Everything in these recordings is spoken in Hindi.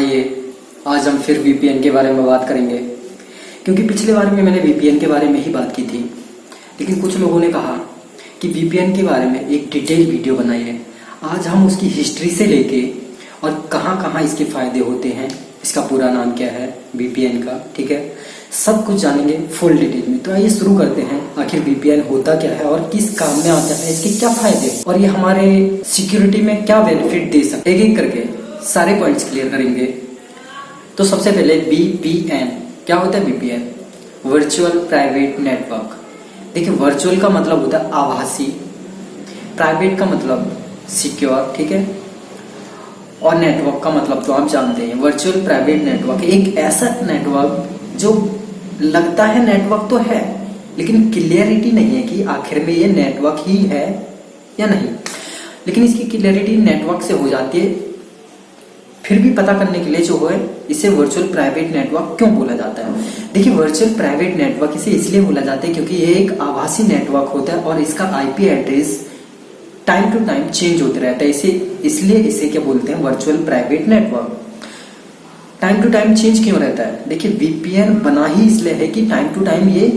आइए आज हम फिर वीपीएन के बारे में बात करेंगे, क्योंकि पिछले बार में मैंने वीपीएन के बारे में ही बात की थी, लेकिन कुछ लोगों ने कहा कि वीपीएन के बारे में एक डिटेल वीडियो बनाइए। आज हम उसकी हिस्ट्री से लेके और कहाँ कहाँ इसके फायदे होते हैं, इसका पूरा नाम क्या है वीपीएन का, ठीक है, सब कुछ जानेंगे फुल डिटेल में। तो आइए शुरू करते हैं, आखिर वीपीएन होता क्या है और किस काम में आता है, इसके क्या फायदे और ये हमारे सिक्योरिटी में क्या बेनिफिट दे सकते, एक एक करके सारे पॉइंट्स क्लियर करेंगे। तो सबसे पहले वीपीएन क्या होता है। VPN virtual private network. देखिए, वर्चुअल का मतलब होता है आभासी, प्राइवेट का मतलब सिक्योर, ठीक है, और नेटवर्क का मतलब तो आप जानते हैं। वर्चुअल प्राइवेट नेटवर्क एक ऐसा नेटवर्क जो लगता है नेटवर्क तो है, लेकिन क्लियरिटी नहीं है कि आखिर में ये नेटवर्क ही है या नहीं, लेकिन इसकी क्लियरिटी नेटवर्क से हो जाती है। फिर भी पता करने के लिए जो है इसे वर्चुअल प्राइवेट नेटवर्क क्यों बोला जाता है। देखिए, वर्चुअल प्राइवेट नेटवर्क इसे इसलिए बोला जाता है क्योंकि ये एक आभासी नेटवर्क होता है और इसका IP address time to time change होते रहता है। इसलिए इसे क्या बोलते हैं, virtual private network. Time to time change क्यों रहता है। देखिए, वीपीएन बना ही इसलिए है कि टाइम टू टाइम ये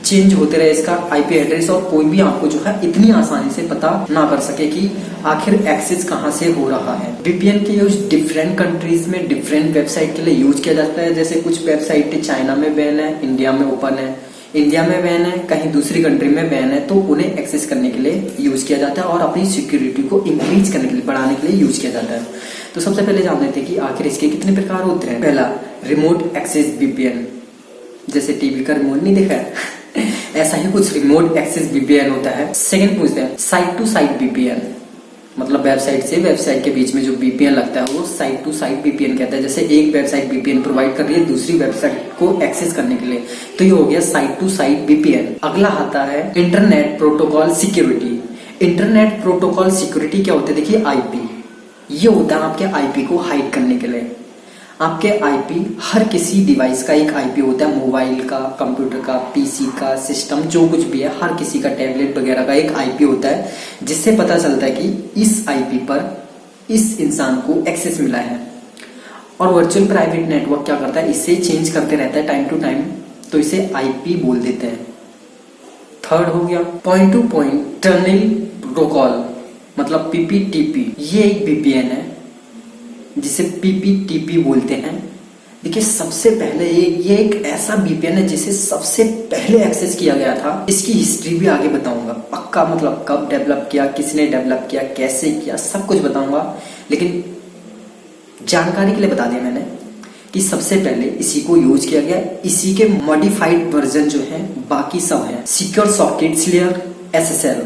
चेंज होते रहे इसका आईपी एड्रेस, और कोई भी आपको जो है इतनी आसानी से पता ना कर सके कि आखिर एक्सेस कहाँ से हो रहा है। वीपीएन के यूज डिफरेंट कंट्रीज में डिफरेंट वेबसाइट के लिए यूज किया जाता है। जैसे कुछ वेबसाइट चाइना में बैन है, इंडिया में ओपन है, इंडिया में बैन है, कहीं दूसरी कंट्री में बैन है, तो उन्हें एक्सेस करने के लिए यूज किया जाता है और अपनी सिक्योरिटी को इंक्रीज करने के लिए, बढ़ाने के लिए यूज किया जाता है। तो सबसे पहले जान लेते हैं कि आखिर इसके कितने प्रकार होते हैं। पहला, रिमोट एक्सेस वीपीएन। जैसे टीवी का रिमोट नहीं देखा है ऐसा ही कुछ रिमोट एक्सेस वीपीएन होता है। सेकंड पूछते हैं साइट टू साइट वीपीएन, मतलब वेबसाइट से वेबसाइट के बीच में जो वीपीएन लगता है वो साइट टू साइट वीपीएन कहता है। जैसे एक वेबसाइट वीपीएन प्रोवाइड कर रही है दूसरी वेबसाइट को एक्सेस करने के लिए, तो ये हो गया साइट टू साइट वीपीएन। अगला आता है internet protocol security. Internet protocol security क्या होता है, देखिए आईपी, ये होता है आपके आईपी को हाइड करने के लिए। आपके आईपी, हर किसी डिवाइस का एक आईपी होता है, मोबाइल का, कंप्यूटर का, पीसी का, सिस्टम जो कुछ भी है, हर किसी का, टैबलेट वगैरह का एक आईपी होता है, जिससे पता चलता है कि इस आईपी पर इस इंसान को एक्सेस मिला है। और वर्चुअल प्राइवेट नेटवर्क क्या करता है, इसे चेंज करते रहता है टाइम टू टाइम, तो इसे आईपी बोल देते हैं। थर्ड हो गया point two point tunnel protocol, मतलब पीपीटीपी। ये एक वीपीएन है जिसे पीपीटीपी बोलते हैं। देखिए, सबसे पहले ये एक ऐसा वीपीएन है जिसे सबसे पहले एक्सेस किया गया था। इसकी हिस्ट्री भी आगे बताऊंगा पक्का, मतलब कब डेवलप किया, किसने डेवलप किया, कैसे किया, सब कुछ बताऊंगा, लेकिन जानकारी के लिए बता दिया मैंने कि सबसे पहले इसी को यूज किया गया। इसी के मॉडिफाइड वर्जन जो है बाकी सब है। Secure sockets layer, SSL,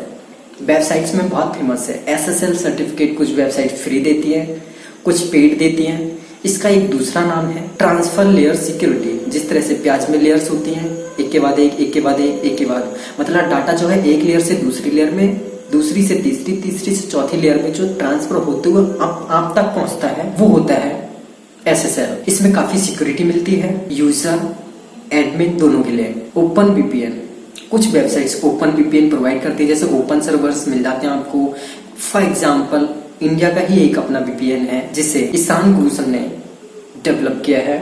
websites में बहुत फेमस है। एसएसएल सर्टिफिकेट कुछ वेबसाइट फ्री देती है, कुछ पेड देती हैं। इसका एक दूसरा नाम है ट्रांसफर लेयर सिक्योरिटी। जिस तरह से प्याज में लेयर्स होती हैं, एक के बाद एक, एक के बाद एक, एक के बाद, मतलब डाटा जो है एक लेयर से दूसरी लेयर में, दूसरी से तीसरी, तीसरी से चौथी लेयर में जो ट्रांसफर होते हुए आप तक पहुंचता है, वो होता है एसएसएल। इसमें काफी सिक्योरिटी मिलती है यूजर, एडमिन दोनों के लिए। ओपन वीपीएन, कुछ वेबसाइट्स ओपन वीपीएन प्रोवाइड करती है, जैसे ओपन सर्वर्स मिल जाते हैं आपको। फॉर एग्जाम्पल, इंडिया का ही एक अपना वीपीएन है जिसे ईशान गुरुसन ने डेवलप किया है,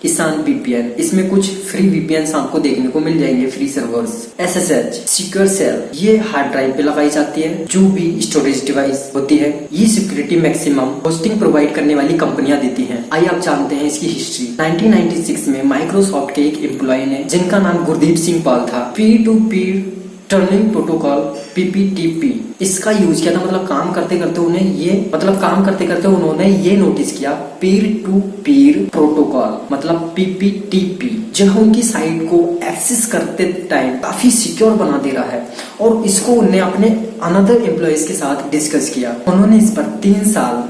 ईशान वीपीएन। इसमें कुछ फ्री वीपीएन आपको देखने को मिल जाएंगे, free servers. SSH, secure shell, ये हार्ड ड्राइव पे लगाई जाती है, जो भी स्टोरेज डिवाइस होती है। ये सिक्योरिटी मैक्सिमम होस्टिंग प्रोवाइड करने वाली कंपनियां देती हैं। आइए आप जानते हैं इसकी हिस्ट्री। 1996 में माइक्रोसॉफ्ट के एक एम्प्लॉय ने, जिनका नाम गुरदीप सिंह पाल था, पीर टू पीर टनलिंग प्रोटोकॉल पीपीटीपी इसका यूज किया था। मतलब काम करते करते उन्होंने ये नोटिस किया, पीर टू पीर प्रोटोकॉल मतलब पीपीटीपी जो उनकी साइट को एक्सेस करते टाइम काफी सिक्योर बना दे रहा है, और इसको उन्होंने अपने अनदर एम्प्लॉयज के साथ डिस्कस किया। उन्होंने इस पर 3 साल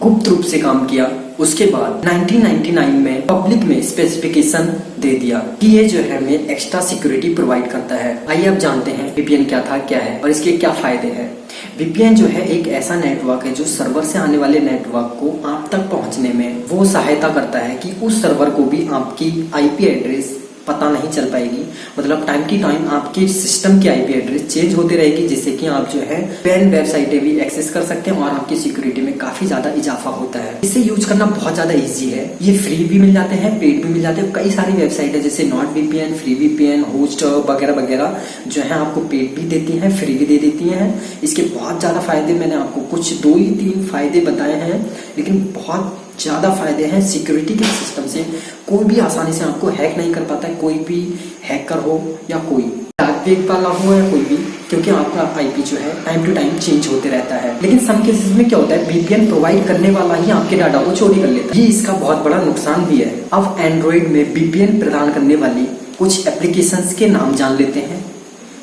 गुप्त रूप से काम किया। उसके बाद 1999 में पब्लिक में स्पेसिफिकेशन दे दिया कि ये जो है हमें एक्स्ट्रा सिक्योरिटी प्रोवाइड करता है। आइए अब जानते हैं वीपीएन क्या था, क्या है और इसके क्या फायदे हैं। वीपीएन जो है एक ऐसा नेटवर्क है जो सर्वर से आने वाले नेटवर्क को आप तक पहुंचने में वो सहायता करता है कि उस सर्वर को भी आपकी आईपी एड्रेस पता नहीं चल पाएगी। मतलब टाइम की टाइम आपके सिस्टम की आईपी एड्रेस चेंज होती रहेगी, जिससे कि आप जो है पेन वेबसाइटें भी एक्सेस कर सकते हैं और आपकी सिक्योरिटी में काफी ज्यादा इजाफा होता है। इसे यूज करना बहुत ज्यादा इजी है। ये फ्री भी मिल जाते हैं, पेड भी मिल जाते हैं। कई सारी वेबसाइट है जैसे not VPN, free VPN, host वगैरह वगैरह जो है आपको पेड भी देती हैं, फ्री भी दे देती हैं। इसके बहुत ज्यादा फायदे मैंने आपको कुछ 2 ही 3 फायदे बताए हैं, लेकिन बहुत ज्यादा फायदे हैं। सिक्योरिटी के सिस्टम से कोई भी आसानी से आपको हैक नहीं कर पाता है, कोई भी हैकर हो या कोई डार्क वेब वाला हो या कोई भी, क्योंकि आपका आईपी जो है टाइम टू टाइम चेंज होते रहता है। लेकिन सम केसेस में क्या होता है, वीपीएन प्रोवाइड करने वाला ही आपके डाटा को चोरी कर लेता है। ये इसका बहुत बड़ा नुकसान भी है। अब एंड्रॉइड में वीपीएन प्रदान करने वाली कुछ एप्लीकेशंस के नाम जान लेते हैं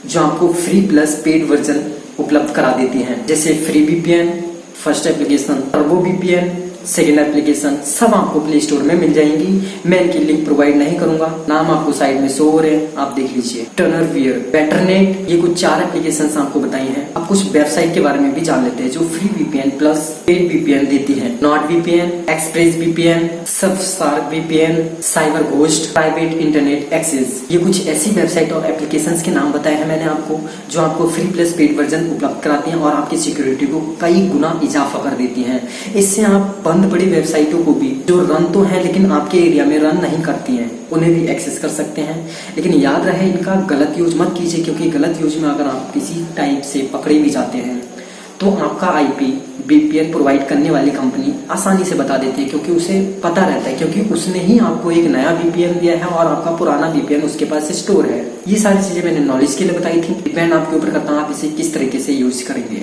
जो आपको फ्री प्लस पेड वर्जन उपलब्ध करा देती हैं। जैसे free VPN, first application, turbo VPN, second application, सब आपको प्ले स्टोर में मिल जाएंगी। मैं इनकी लिंक प्रोवाइड नहीं करूंगा, नाम आपको साइड में शो हो रहे हैं, आप देख लीजिए। टर्नरवियर, बेटरनेट, ये कुछ 4 एप्लीकेशन आपको बताई हैं। अब कुछ वेबसाइट के बारे में भी जान लेते हैं जो free VPN plus paid VPN देती है। Nord VPN, Express VPN, Surfshark VPN, CyberGhost, Private Internet Access, ये कुछ ऐसी वेबसाइट और एप्लीकेशन के नाम बताए हैं मैंने आपको, जो आपको फ्री प्लस पेड वर्जन उपलब्ध कराती हैं और आपकी सिक्योरिटी को कई गुना इजाफा कर देती हैं। इससे आप बंद पड़ी वेबसाइटों को भी, जो रन तो है लेकिन आपके एरिया में रन नहीं करती हैं, उन्हें भी एक्सेस कर सकते हैं। लेकिन याद रहे, इनका गलत यूज मत कीजिए, क्योंकि गलत यूज में अगर आप किसी टाइप से पकड़े भी जाते हैं तो आपका आईपी वीपीएन प्रोवाइड करने वाली कंपनी आसानी से बता देती है, क्योंकि उसे पता रहता है, क्योंकि उसने ही आपको एक नया वीपीएन दिया है और आपका पुराना वीपीएन उसके पास स्टोर है। ये सारी चीजें मैंने नॉलेज के लिए बताई थी। डिपेंड आपके ऊपर करता है आप इसे किस तरीके से यूज करेंगे।